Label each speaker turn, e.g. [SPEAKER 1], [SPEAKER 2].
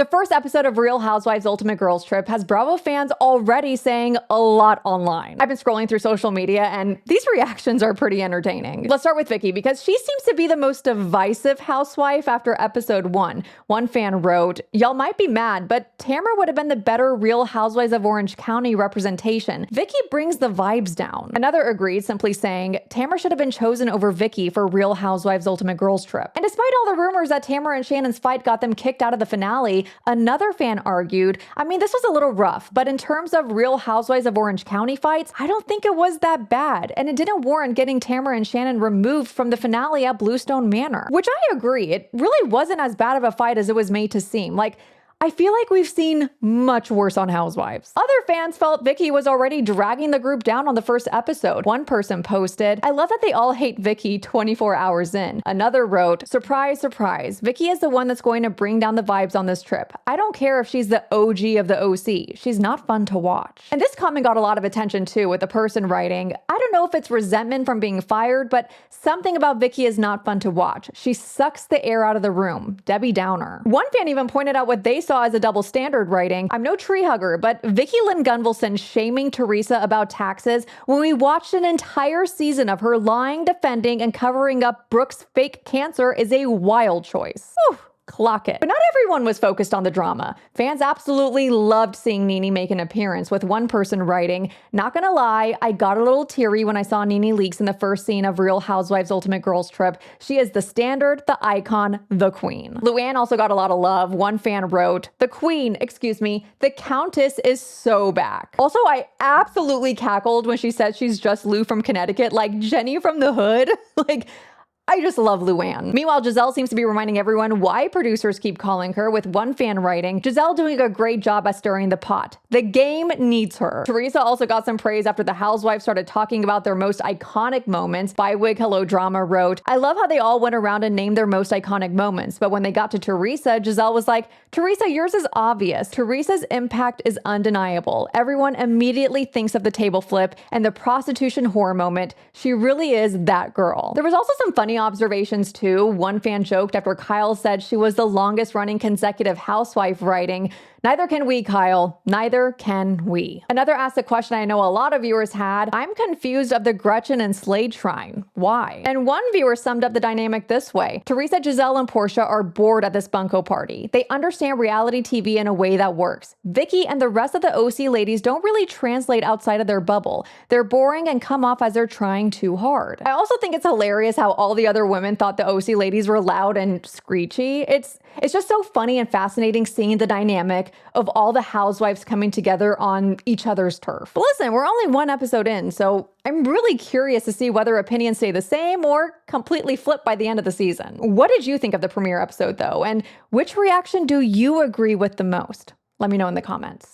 [SPEAKER 1] The first episode of Real Housewives Ultimate Girls Trip has Bravo fans already saying a lot online. I've been scrolling through social media and these reactions are pretty entertaining. Let's start with Vicki because she seems to be the most divisive housewife after episode 1. One fan wrote, "Y'all might be mad, but Tamara would have been the better Real Housewives of Orange County representation. Vicki brings the vibes down." Another agreed, simply saying, "Tamara should have been chosen over Vicki for Real Housewives Ultimate Girls Trip." And despite all the rumors that Tamara and Shannon's fight got them kicked out of the finale, another fan argued, "I mean, this was a little rough, but in terms of Real Housewives of Orange County fights, I don't think it was that bad, and it didn't warrant getting Tamara and Shannon removed from the finale at Bluestone Manor." Which I agree, it really wasn't as bad of a fight as it was made to seem. Like, I feel like we've seen much worse on Housewives. Other fans felt Vicki was already dragging the group down on the first episode. One person posted, "I love that they all hate Vicki 24 hours in." Another wrote, "Surprise, surprise. Vicki is the one that's going to bring down the vibes on this trip. I don't care if she's the OG of the OC. She's not fun to watch." And this comment got a lot of attention too, with the person writing, "I don't know if it's resentment from being fired, but something about Vicki is not fun to watch. She sucks the air out of the room. Debbie Downer." One fan even pointed out what they saw as a double standard, writing, "I'm no tree hugger, but Vicki Gunvalson shaming Teresa about taxes when we watched an entire season of her lying, defending, and covering up Brooke's fake cancer is a wild choice." Whew. Clock it. But not everyone was focused on the drama. Fans absolutely loved seeing Nene make an appearance, with one person writing, "Not gonna lie, I got a little teary when I saw Nene Leakes in the first scene of Real Housewives Ultimate Girls Trip. She is the standard, the icon, the queen." Luann also got a lot of love. One fan wrote, "The queen, excuse me, the countess is so back." Also, I absolutely cackled when she said she's just Lou from Connecticut, like Jenny from the hood. Like, I just love Luann. Meanwhile, Gizelle seems to be reminding everyone why producers keep calling her, with one fan writing, "Gizelle doing a great job at stirring the pot. The game needs her." Teresa also got some praise after the housewives started talking about their most iconic moments. Bywig Hello Drama wrote, "I love how they all went around and named their most iconic moments, but when they got to Teresa, Gizelle was like, 'Teresa, yours is obvious. Teresa's impact is undeniable. Everyone immediately thinks of the table flip and the prostitution whore moment. She really is that girl.'" There was also some funny observations too. One fan joked after Kyle said she was the longest running consecutive housewife, writing, "Neither can we, Kyle. Neither can we." Another asked a question I know a lot of viewers had, "I'm confused of the Gretchen and Slade shrine. Why?" And one viewer summed up the dynamic this way, "Teresa, Gizelle, and Portia are bored at this bunko party. They understand reality TV in a way that works. Vicki and the rest of the OC ladies don't really translate outside of their bubble. They're boring and come off as they're trying too hard." I also think it's hilarious how all the other women thought the OC ladies were loud and screechy. It's just so funny and fascinating seeing the dynamic of all the housewives coming together on each other's turf. But listen, we're only one episode in, so I'm really curious to see whether opinions stay the same or completely flip by the end of the season. What did you think of the premiere episode though? And which reaction do you agree with the most? Let me know in the comments.